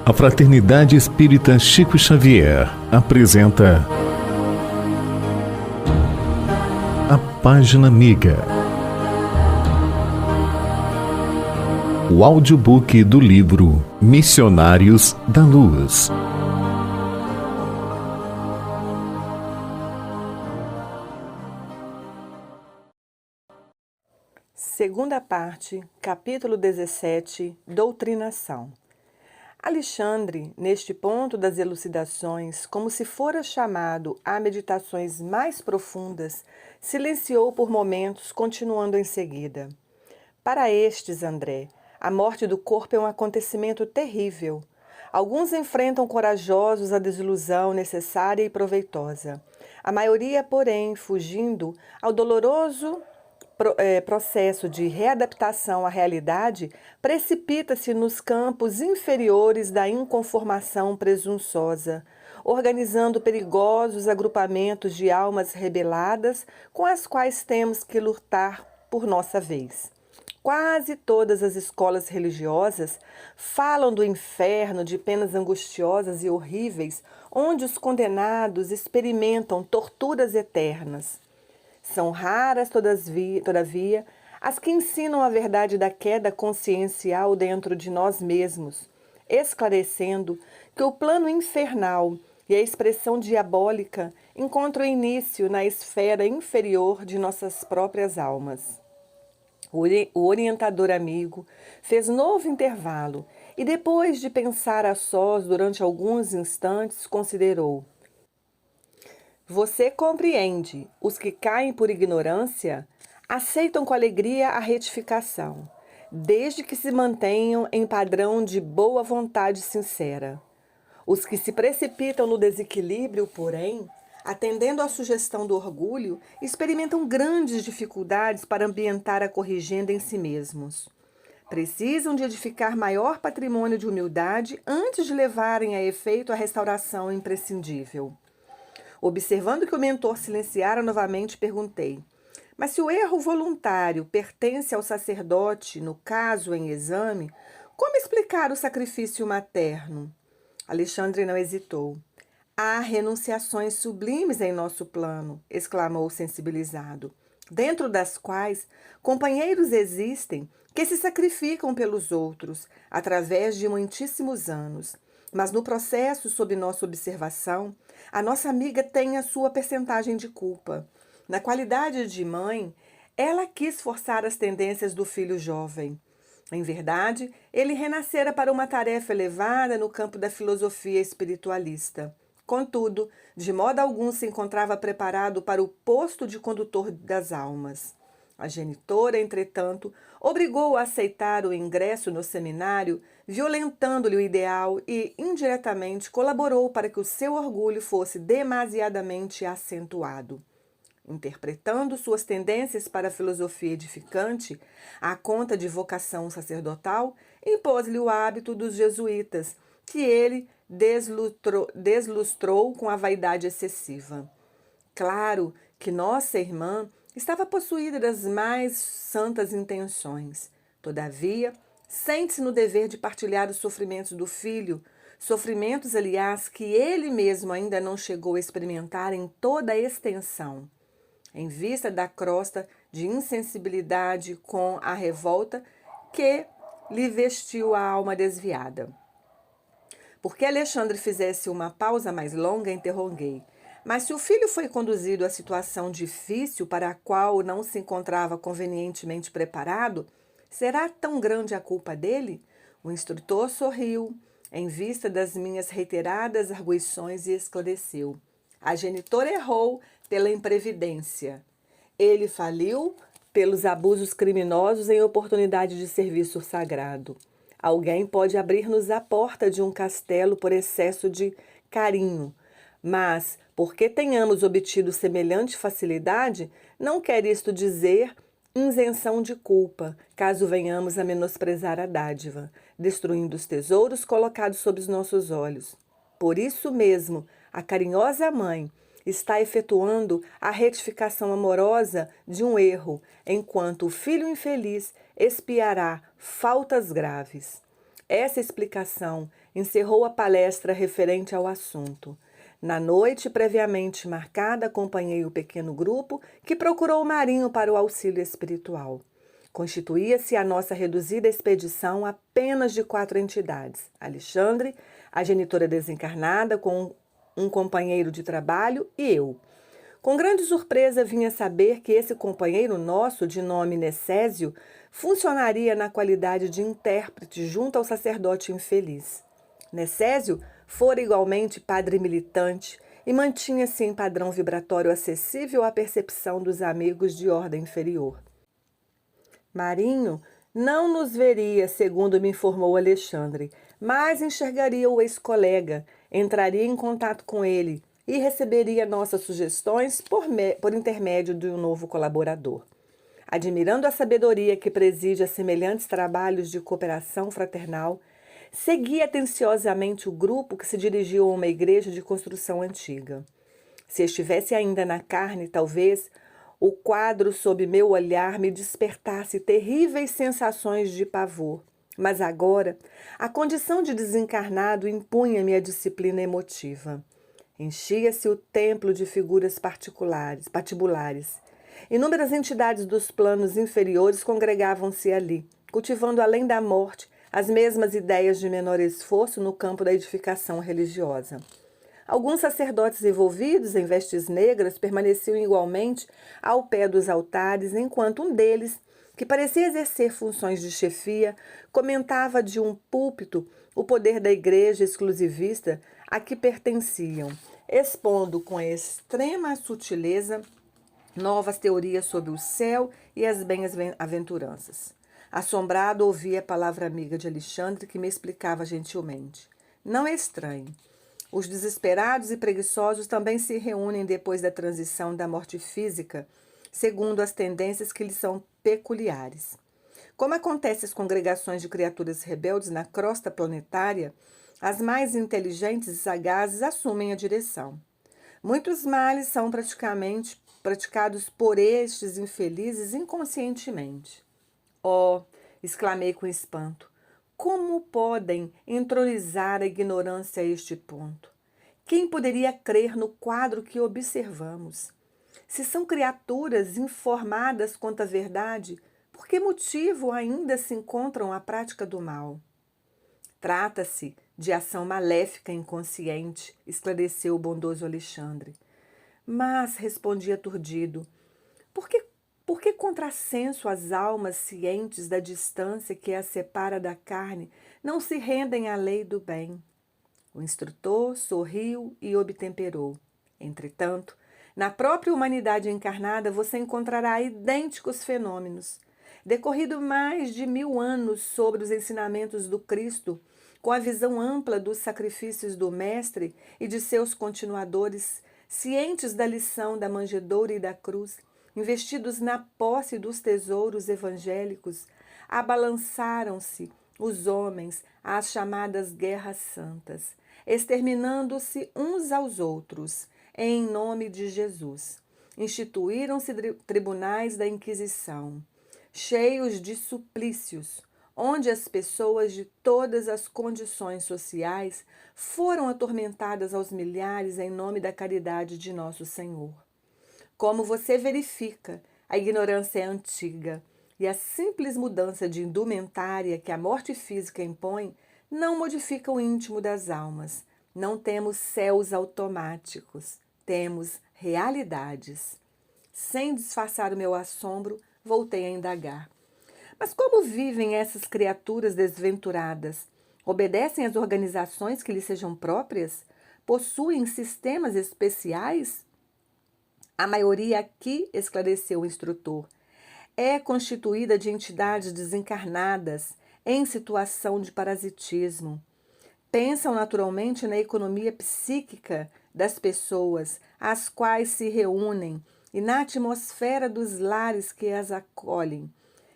A Fraternidade Espírita Chico Xavier apresenta A Página Amiga, o audiobook do livro Missionários da Luz. Segunda parte, capítulo 17, Doutrinação. Alexandre, neste ponto das elucidações, como se fora chamado a meditações mais profundas, silenciou por momentos, continuando em seguida. Para estes, André, a morte do corpo é um acontecimento terrível. Alguns enfrentam corajosos a desilusão necessária e proveitosa. A maioria, porém, fugindo ao doloroso processo de readaptação à realidade, precipita-se nos campos inferiores da inconformação presunçosa, organizando perigosos agrupamentos de almas rebeladas com as quais temos que lutar por nossa vez. Quase todas as escolas religiosas falam do inferno, de penas angustiosas e horríveis, onde os condenados experimentam torturas eternas. São raras, todavia, as que ensinam a verdade da queda consciencial dentro de nós mesmos, esclarecendo que o plano infernal e a expressão diabólica encontram início na esfera inferior de nossas próprias almas. O orientador amigo fez novo intervalo e, depois de pensar a sós durante alguns instantes, considerou: você compreende, os que caem por ignorância aceitam com alegria a retificação, desde que se mantenham em padrão de boa vontade sincera. Os que se precipitam no desequilíbrio, porém, atendendo à sugestão do orgulho, experimentam grandes dificuldades para ambientar a corrigenda em si mesmos. Precisam de edificar maior patrimônio de humildade antes de levarem a efeito a restauração imprescindível. Observando que o mentor silenciara novamente, perguntei: mas se o erro voluntário pertence ao sacerdote, no caso em exame, como explicar o sacrifício materno? Alexandre não hesitou. Há renunciações sublimes em nosso plano, exclamou sensibilizado, dentro das quais companheiros existem que se sacrificam pelos outros, através de muitíssimos anos. Mas no processo, sob nossa observação, a nossa amiga tem a sua percentagem de culpa. Na qualidade de mãe, ela quis forçar as tendências do filho jovem. Em verdade, ele renascera para uma tarefa elevada no campo da filosofia espiritualista. Contudo, de modo algum se encontrava preparado para o posto de condutor das almas. A genitora, entretanto, obrigou-o a aceitar o ingresso no seminário, violentando-lhe o ideal e, indiretamente, colaborou para que o seu orgulho fosse demasiadamente acentuado. Interpretando suas tendências para a filosofia edificante, à conta de vocação sacerdotal, impôs-lhe o hábito dos jesuítas, que ele deslustrou com a vaidade excessiva. Claro que nossa irmã estava possuída das mais santas intenções. Todavia, sente-se no dever de partilhar os sofrimentos do filho, sofrimentos, aliás, que ele mesmo ainda não chegou a experimentar em toda a extensão. Em vista da crosta de insensibilidade com a revolta que lhe vestiu a alma desviada. Porque Alexandre fizesse uma pausa mais longa, interroguei: mas se o filho foi conduzido a situação difícil para a qual não se encontrava convenientemente preparado, será tão grande a culpa dele? O instrutor sorriu, em vista das minhas reiteradas arguições, e esclareceu: a genitora errou pela imprevidência. Ele faliu pelos abusos criminosos em oportunidade de serviço sagrado. Alguém pode abrir-nos a porta de um castelo por excesso de carinho, mas, porque tenhamos obtido semelhante facilidade, não quer isto dizer isenção de culpa, caso venhamos a menosprezar a dádiva, destruindo os tesouros colocados sob os nossos olhos. Por isso mesmo, a carinhosa mãe está efetuando a retificação amorosa de um erro, enquanto o filho infeliz expiará faltas graves. Essa explicação encerrou a palestra referente ao assunto. Na noite previamente marcada, acompanhei o pequeno grupo que procurou o Marinho para o auxílio espiritual. Constituía-se a nossa reduzida expedição apenas de 4 entidades: Alexandre, a genitora desencarnada com um companheiro de trabalho e eu. Com grande surpresa vinha saber que esse companheiro nosso, de nome Necésio, funcionaria na qualidade de intérprete junto ao sacerdote infeliz. Necésio fora igualmente padre militante e mantinha-se em padrão vibratório acessível à percepção dos amigos de ordem inferior. Marinho não nos veria, segundo me informou Alexandre, mas enxergaria o ex-colega, entraria em contato com ele e receberia nossas sugestões por intermédio de um novo colaborador. Admirando a sabedoria que preside a semelhantes trabalhos de cooperação fraternal, segui atenciosamente o grupo que se dirigiu a uma igreja de construção antiga. Se estivesse ainda na carne, talvez o quadro sob meu olhar me despertasse terríveis sensações de pavor. Mas agora, a condição de desencarnado impunha-me a disciplina emotiva. Enchia-se o templo de figuras patibulares. Inúmeras entidades dos planos inferiores congregavam-se ali, cultivando além da morte as mesmas ideias de menor esforço no campo da edificação religiosa. Alguns sacerdotes envolvidos em vestes negras permaneciam igualmente ao pé dos altares, enquanto um deles, que parecia exercer funções de chefia, comentava de um púlpito o poder da igreja exclusivista a que pertenciam, expondo com extrema sutileza novas teorias sobre o céu e as bem-aventuranças. Assombrado, ouvi a palavra amiga de Alexandre, que me explicava gentilmente: não é estranho. Os desesperados e preguiçosos também se reúnem depois da transição da morte física, segundo as tendências que lhes são peculiares. Como acontece às congregações de criaturas rebeldes na crosta planetária, as mais inteligentes e sagazes assumem a direção. Muitos males são praticados por estes infelizes inconscientemente. Oh, exclamei com espanto, como podem entronizar a ignorância a este ponto? Quem poderia crer no quadro que observamos? Se são criaturas informadas quanto à verdade, por que motivo ainda se encontram à prática do mal? Trata-se de ação maléfica inconsciente, esclareceu o bondoso Alexandre. Mas, respondi aturdido, por que contrassenso as almas cientes da distância que as separa da carne não se rendem à lei do bem? O instrutor sorriu e obtemperou. Entretanto, na própria humanidade encarnada você encontrará idênticos fenômenos. Decorrido mais de 1000 anos sobre os ensinamentos do Cristo, com a visão ampla dos sacrifícios do Mestre e de seus continuadores, cientes da lição da manjedoura e da cruz, investidos na posse dos tesouros evangélicos, abalançaram-se os homens às chamadas guerras santas, exterminando-se uns aos outros, em nome de Jesus. Instituíram-se tribunais da Inquisição, cheios de suplícios, onde as pessoas de todas as condições sociais foram atormentadas aos milhares em nome da caridade de nosso Senhor. Como você verifica, a ignorância é antiga e a simples mudança de indumentária que a morte física impõe não modifica o íntimo das almas. Não temos céus automáticos, temos realidades. Sem disfarçar o meu assombro, voltei a indagar. Mas como vivem essas criaturas desventuradas? Obedecem às organizações que lhes sejam próprias? Possuem sistemas especiais? A maioria aqui, esclareceu o instrutor, é constituída de entidades desencarnadas em situação de parasitismo. Pensam naturalmente na economia psíquica das pessoas, às quais se reúnem, e na atmosfera dos lares que as acolhem.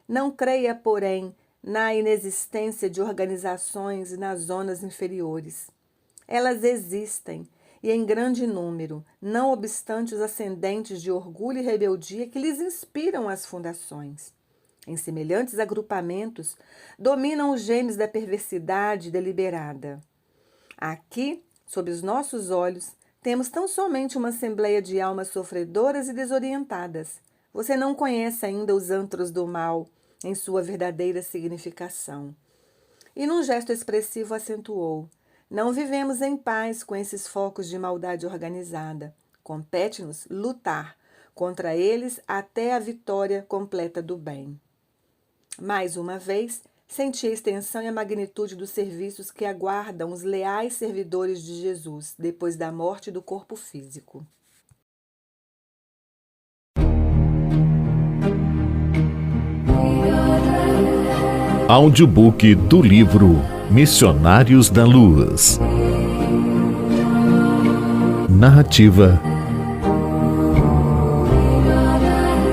Não creia, porém, na inexistência de organizações nas zonas inferiores. Elas existem, e em grande número, não obstante os ascendentes de orgulho e rebeldia que lhes inspiram as fundações. Em semelhantes agrupamentos, dominam os genes da perversidade deliberada. Aqui, sob os nossos olhos, temos tão somente uma assembleia de almas sofredoras e desorientadas. Você não conhece ainda os antros do mal em sua verdadeira significação. E num gesto expressivo acentuou: não vivemos em paz com esses focos de maldade organizada. Compete-nos lutar contra eles até a vitória completa do bem. Mais uma vez, senti a extensão e a magnitude dos serviços que aguardam os leais servidores de Jesus depois da morte do corpo físico. Audiobook do livro Missionários da Luz. Narrativa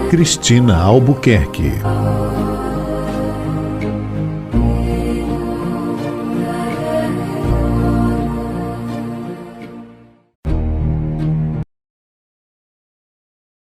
Cristina Albuquerque.